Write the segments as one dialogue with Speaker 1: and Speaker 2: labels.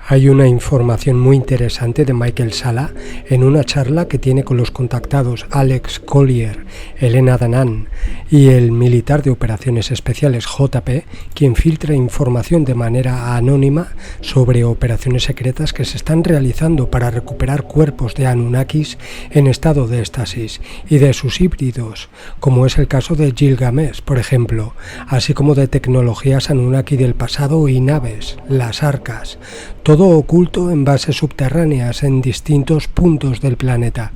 Speaker 1: Hay una información muy interesante de Michael Sala en una charla que tiene con los contactados Alex Collier, Elena Danán y el militar de operaciones especiales JP, quien filtra información de manera anónima sobre operaciones secretas que se están realizando para recuperar cuerpos de Anunnakis en estado de estasis y de sus híbridos, como es el caso de Gilgamesh, por ejemplo, así como de tecnologías Anunnaki del pasado y naves, las arcas, todo oculto en bases subterráneas en distintos puntos del planeta.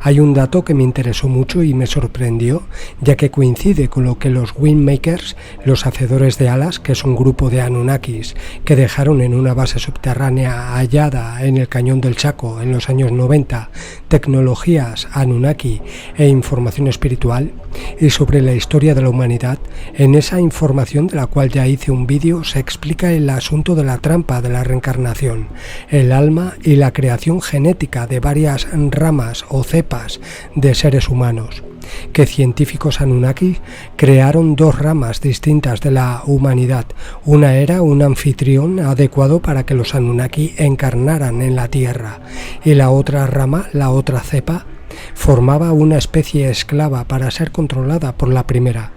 Speaker 1: Hay un dato que me interesó mucho y me sorprendió, ya que coincide con lo que los Windmakers, los hacedores de alas, que es un grupo de Anunnakis que dejaron en una base subterránea hallada en el cañón del Chaco en los años 90, tecnologías Anunnaki e información espiritual, y sobre la historia de la humanidad. En esa información, de la cual ya hice un vídeo, se explica el asunto de la trampa de la reencarnación, el alma y la creación genética de varias ramas o cepas de seres humanos, que científicos Anunnaki crearon dos ramas distintas de la humanidad. Una era un anfitrión adecuado para que los Anunnaki encarnaran en la Tierra, y la otra rama, la otra cepa, formaba una especie esclava para ser controlada por la primera.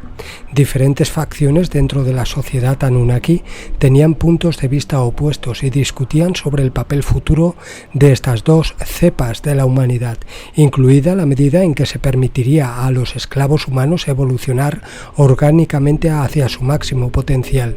Speaker 1: Diferentes facciones dentro de la sociedad Anunnaki tenían puntos de vista opuestos y discutían sobre el papel futuro de estas dos cepas de la humanidad, incluida la medida en que se permitiría a los esclavos humanos evolucionar orgánicamente hacia su máximo potencial.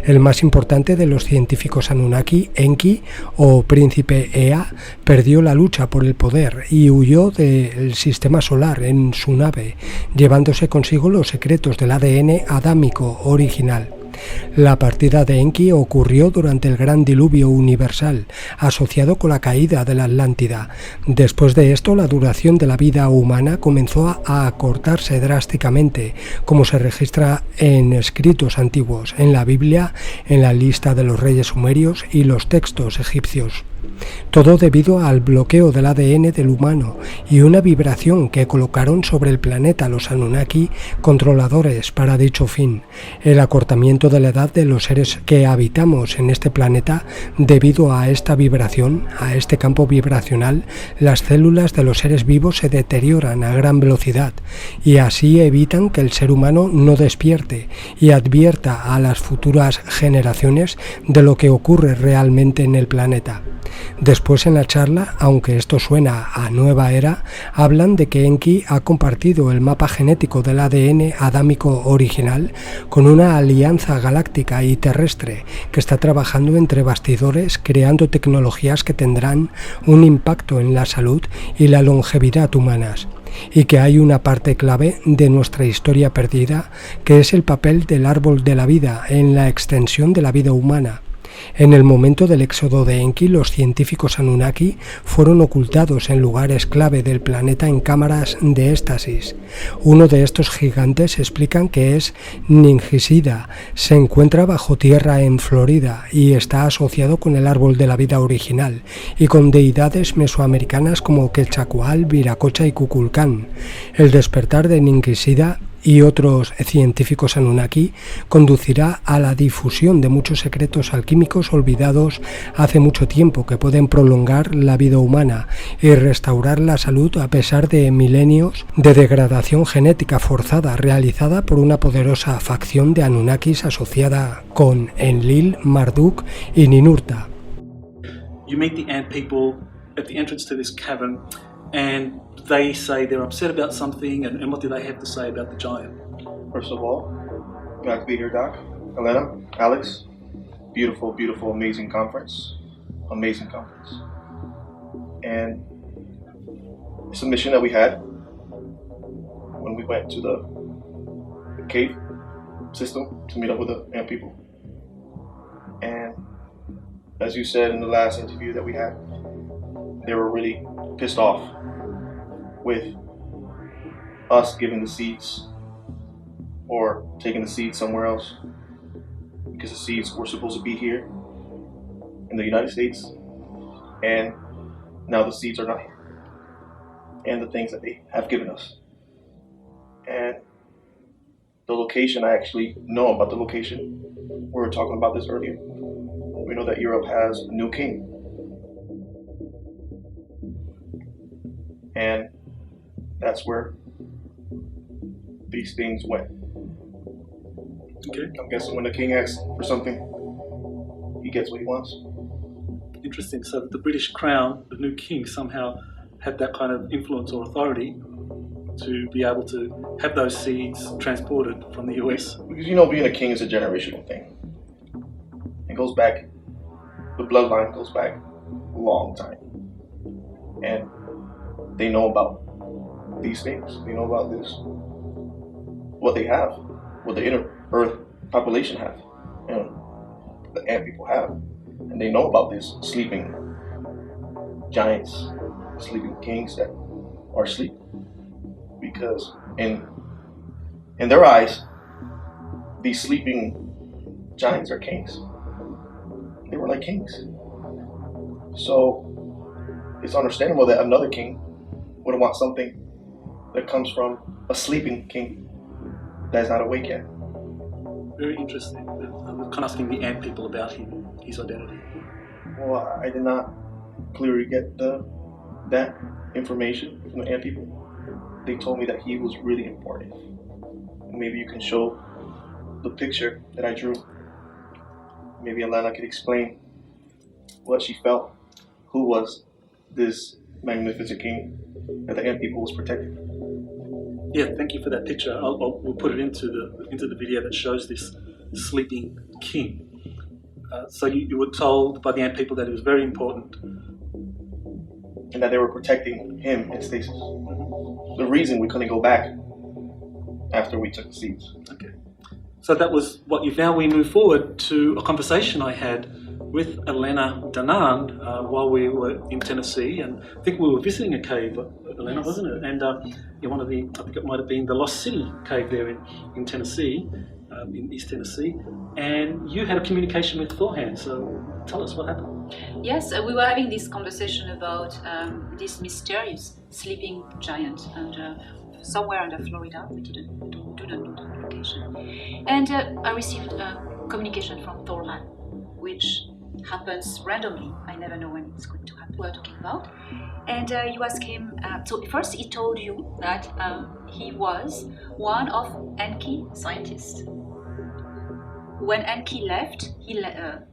Speaker 1: El más importante de los científicos Anunnaki, Enki o Príncipe Ea, perdió la lucha por el poder y huyó del sistema solar en su nave, llevándose consigo los secretos del ADN adámico original. La partida de Enki ocurrió durante el gran diluvio universal, asociado con la caída de la Atlántida. Después de esto, la duración de la vida humana comenzó a acortarse drásticamente, como se registra en escritos antiguos, en la Biblia, en la lista de los reyes sumerios y los textos egipcios. Todo debido al bloqueo del ADN del humano y una vibración que colocaron sobre el planeta los Anunnaki, controladores para dicho fin. El acortamiento de la edad de los seres que habitamos en este planeta, debido a esta vibración, a este campo vibracional, las células de los seres vivos se deterioran a gran velocidad y así evitan que el ser humano no despierte y advierta a las futuras generaciones de lo que ocurre realmente en el planeta. Después, en la charla, aunque esto suena a nueva era, hablan de que Enki ha compartido el mapa genético del ADN adámico original con una alianza galáctica y terrestre que está trabajando entre bastidores, creando tecnologías que tendrán un impacto en la salud y la longevidad humanas, y que hay una parte clave de nuestra historia perdida, que es el papel del árbol de la vida en la extensión de la vida humana. En el momento del éxodo de Enki, los científicos Anunnaki fueron ocultados en lugares clave del planeta en cámaras de éstasis. Uno de estos gigantes explican que es Ningisida, se encuentra bajo tierra en Florida y está asociado con el árbol de la vida original y con deidades mesoamericanas como Quetzalcóatl, Viracocha y Kukulcán. El despertar de Ningisida y otros científicos Anunnaki conducirá a la difusión de muchos secretos alquímicos olvidados hace mucho tiempo, que pueden prolongar la vida humana y restaurar la salud a pesar de milenios de degradación genética forzada realizada por una poderosa facción de Anunnakis asociada con Enlil, Marduk y Ninurta.
Speaker 2: You meet the ant people at the entrance to this cavern, and they say they're upset about something, and what do they have to say about the giant?
Speaker 3: First of all, glad to be here, Doc. Elena, Alex, beautiful, beautiful, amazing conference. Amazing conference. And it's a mission that we had when we went to the cave system to meet up with the ant people. And as you said in the last interview that we had, they were really pissed off with us giving the seeds or taking the seeds somewhere else, because the seeds were supposed to be here in the United States, and now the seeds are not here, and the things that they have given us. And the location, I actually know about the location. We were talking about this earlier. we know that Europe has a new king. And that's where these things went.
Speaker 2: Okay.
Speaker 3: I'm guessing when the king asks for something, he gets what he wants.
Speaker 2: Interesting. So the British Crown, the new king, somehow had that kind of influence or authority to be able to have those seeds transported from the US.
Speaker 3: Because you know, being a king is a generational thing. It goes back, the bloodline goes back a long time. And they know about these things. They know about this, what they have, what the inner earth population have, and the ant people have. And they know about these sleeping giants, sleeping kings that are asleep. Because in their eyes, these sleeping giants are kings. They were like kings. So it's understandable that another king would want something that comes from a sleeping king that is not awake yet.
Speaker 2: Very interesting. I'm kind of asking the ant people about him, his identity.
Speaker 3: Well, I did not clearly get that information from the ant people. They told me that he was really important. Maybe you can show the picture that I drew. Maybe Elena could explain what she felt. Who was this magnificent king that the ant people was protecting?
Speaker 2: Yeah, thank you for that picture. We'll put it into the video that shows this sleeping king. So you were told by the ant people that he was very important.
Speaker 3: And that they were protecting him in stasis. The reason we couldn't go back after we took the seeds.
Speaker 2: Okay. So that was what you've now. We move forward to a conversation I had with Elena Danan while we were in Tennessee, and I think we were visiting a cave, Elena, wasn't it? And one of the, I think it might have been the Lost City cave there in Tennessee, in East Tennessee, and you had a communication with Thorhan, so tell us what happened.
Speaker 4: Yes, we were having this conversation about this mysterious sleeping giant and somewhere under Florida. We do not know the location. And I received a communication from Thorhan, which happens randomly. I never know when it's going to happen. We're talking about. And you asked him, so first he told you that he was one of Enki scientists. When Enki left,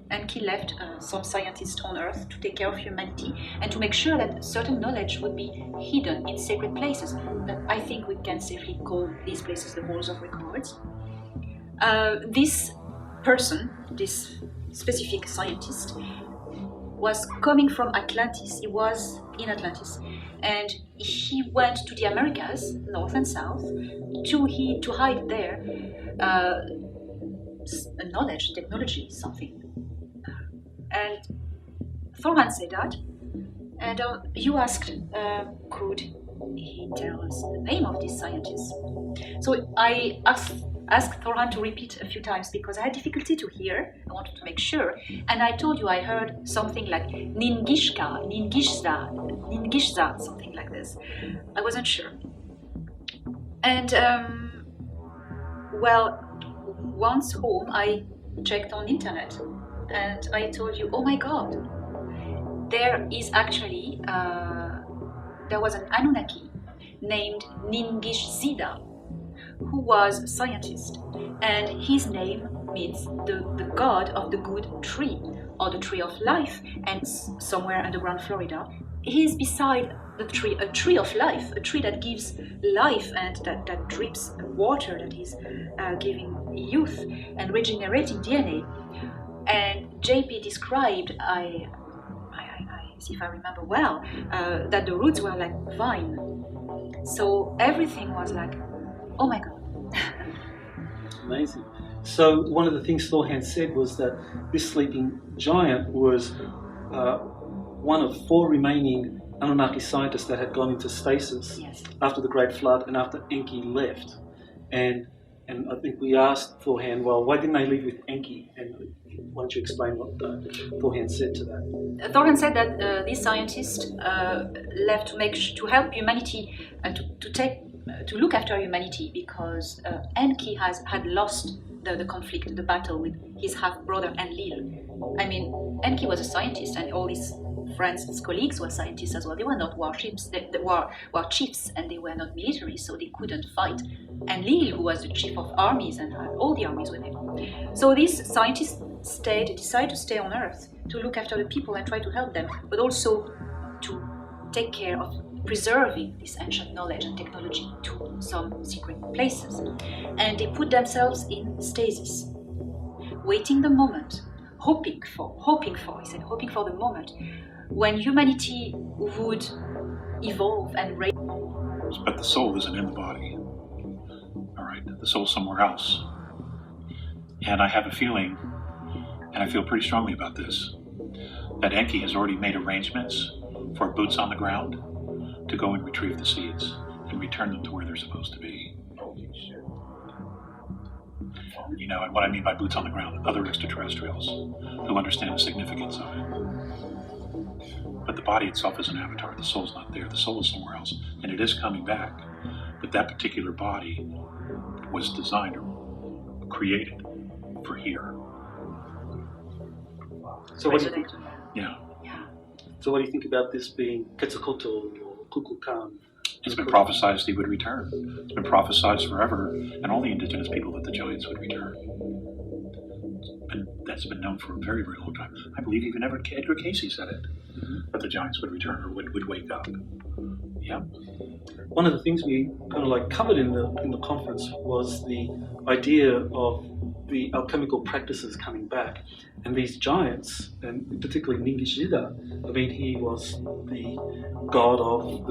Speaker 4: Enki left some scientists on Earth to take care of humanity and to make sure that certain knowledge would be hidden in sacred places. That I think we can safely call these places the halls of records. This person, this specific scientist, was coming from Atlantis. He was in Atlantis, and he went to the Americas, North and South, to hide there knowledge, technology, something. And Thorhan said that, and you asked, could he tell us the name of this scientist? So I asked Thorhan to repeat a few times because I had difficulty to hear. I wanted to make sure, and I told you I heard something like Ningishka, Ningishza, something like this. I wasn't sure. And well, once home I checked on internet and I told you, oh my god, there is actually there was an Anunnaki named Ningishzida who was a scientist, and his name means the god of the good tree, or the tree of life, and somewhere underground Florida he's beside the tree, a tree of life, a tree that gives life and that drips water, that is giving youth and regenerating DNA. And JP described, if I remember well, that the roots were like vine. So everything was like, oh my god.
Speaker 2: Amazing. So one of the things Thorhan said was that this sleeping giant was one of 4 remaining Anunnaki scientists that had gone into stasis after the Great Flood and after Enki left. And I think we asked Thorhan, well, why didn't they leave with Enki? And why don't you explain what Thorhan said to that?
Speaker 4: Thorhan said that this scientist left to help humanity and to look after humanity, because Enki had lost the conflict, the battle with his half-brother Enlil. I mean, Enki was a scientist, and all his friends, his colleagues were scientists as well. They were not warships, they were chiefs, and they were not military, so they couldn't fight. Enlil, who was the chief of armies and had all the armies with him. So these scientists decided to stay on Earth, to look after the people and try to help them, but also to take care of preserving this ancient knowledge and technology to some secret places. And they put themselves in stasis, waiting the moment, hoping for the moment when humanity would evolve and raise.
Speaker 5: But the soul isn't in the body. All right, the soul's somewhere else. And I have a feeling, and I feel pretty strongly about this, that Enki has already made arrangements for boots on the ground to go and retrieve the seeds and return them to where they're supposed to be. You know, and what I mean by boots on the ground, other extraterrestrials who understand the significance of it. But the body itself is an avatar. The soul's not there. The soul is somewhere else, and it is coming back. But that particular body was designed or created for here.
Speaker 2: So what do you think?
Speaker 5: Yeah.
Speaker 2: So what do you think about this being Quetzalcoatl or Kukulkan?
Speaker 5: It's been prophesied he would return. It's been prophesied forever, and all the indigenous people that the giants would return. And that's been known for a very, very long time. I believe even Edgar Casey said it, that the giants would return or would wake up. Yeah.
Speaker 2: One of the things we kind of like covered in the conference was the idea of the alchemical practices coming back, and these giants, and particularly Ningishida. I mean, he was the god of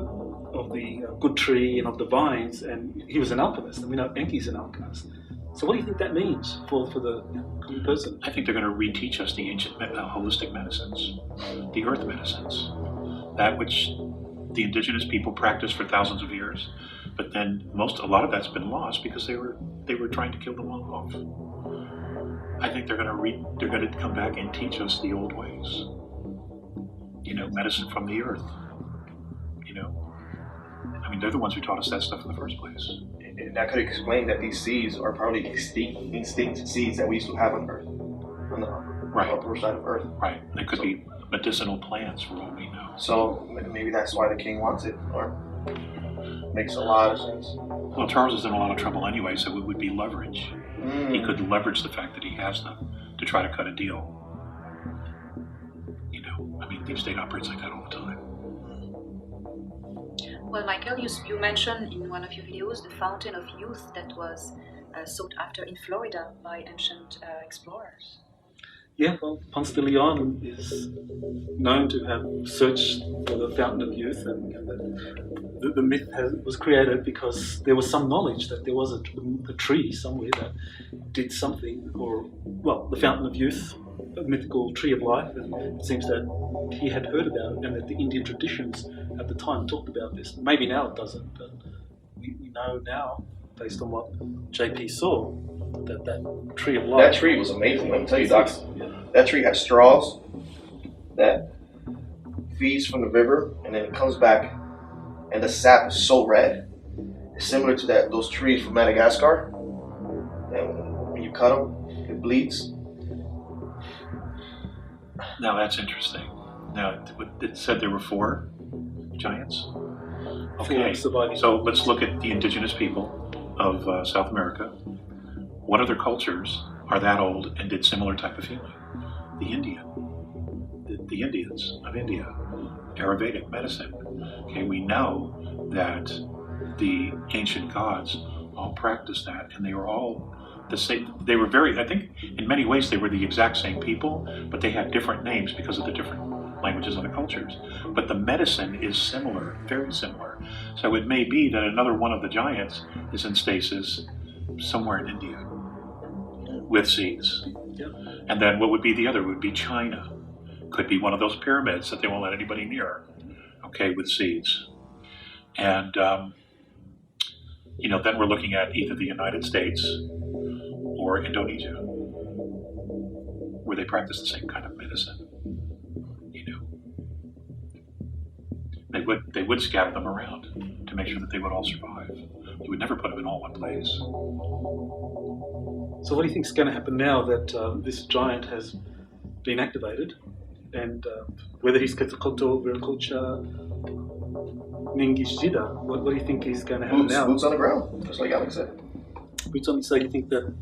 Speaker 2: the good tree and of the vines, and he was an alchemist, and we know Enki's an alchemist. So what do you think that means for the common person?
Speaker 5: I think they're going to reteach us the ancient holistic medicines, the earth medicines, that which the indigenous people practiced for thousands of years, but then a lot of that's been lost because they were trying to kill them all off. I think they're going to come back and teach us the old ways. You know, medicine from the earth. You know, I mean, they're the ones who taught us that stuff in the first place.
Speaker 3: And that could explain that these seeds are probably extinct seeds that we used to have on Earth, on the upper side of Earth.
Speaker 5: Right. They could be medicinal plants for all we know.
Speaker 3: So maybe that's why the king wants it, or makes a lot of sense.
Speaker 5: Well, Charles is in a lot of trouble anyway, so it would be leverage. He could leverage the fact that he has them to try to cut a deal. You know, I mean, Deep State operates like that all the time.
Speaker 4: Well, Michael, you mentioned in one of your videos the fountain of youth that was sought after in Florida by ancient explorers.
Speaker 2: Yeah, well, Ponce de Leon is known to have searched for the fountain of youth, and the myth was created because there was some knowledge that there was a tree somewhere that did something, the fountain of youth, a mythical tree of life, and it seems that he had heard about it, and that the Indian traditions at the time talked about this. Maybe now it doesn't, but we know now, based on what JP saw, that tree of life.
Speaker 3: That tree was amazing. Let me tell you, Doc. That tree has straws that feeds from the river, and then it comes back, and the sap is so red. It's similar to those trees from Madagascar. And when you cut them, it bleeds.
Speaker 5: Now that's interesting. Now it said there were 4 giants. Okay, so let's look at the indigenous people of South America. What other cultures are that old and did similar type of healing? The Indians of India, Ayurvedic medicine. Okay, we know that the ancient gods all practiced that, and they were all the same. They were I think in many ways they were the exact same people, but they had different names because of the different languages of the cultures. But the medicine is similar, very similar. So it may be that another one of the giants is in stasis somewhere in India with seeds.
Speaker 2: Yep.
Speaker 5: And then what would be the other? Would be China. Could be one of those pyramids that they won't let anybody near, okay, with seeds. And, then we're looking at either the United States or Indonesia, where they practice the same kind of medicine. They would scatter them around to make sure that they would all survive. You would never put them in all one place.
Speaker 2: So what do you think is going to happen now that this giant has been activated, and whether he's Ketsukoto, Viracocha, Ningishida, what do you think is going to happen now?
Speaker 3: Boots on the ground, just like Alex said.
Speaker 2: Boots on. So you think that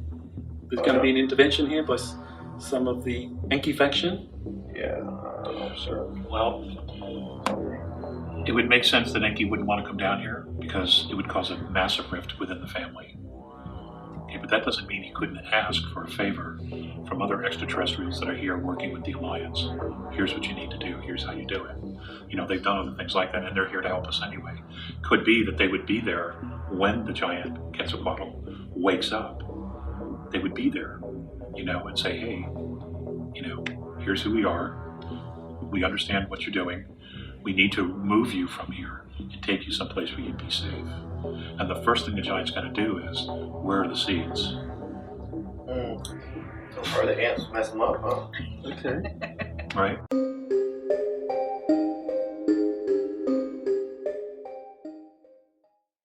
Speaker 2: there's going to be an intervention here by some of the Enki faction?
Speaker 3: Yeah, I'm sure.
Speaker 5: Well, it would make sense that Enki wouldn't want to come down here because it would cause a massive rift within the family. Okay, but that doesn't mean he couldn't ask for a favor from other extraterrestrials that are here working with the Alliance. Here's what you need to do. Here's how you do it. You know, they've done other things like that, and they're here to help us anyway. Could be that they would be there when the giant Quetzalcoatl wakes up. They would be there, you know, and say, hey, you know, here's who we are. We understand what you're doing. We need to move you from here and take you someplace where you'd be safe. And the first thing the giant's going to do is, where are the seeds?
Speaker 3: So far the ants mess them up, huh?
Speaker 2: Okay.
Speaker 5: Right?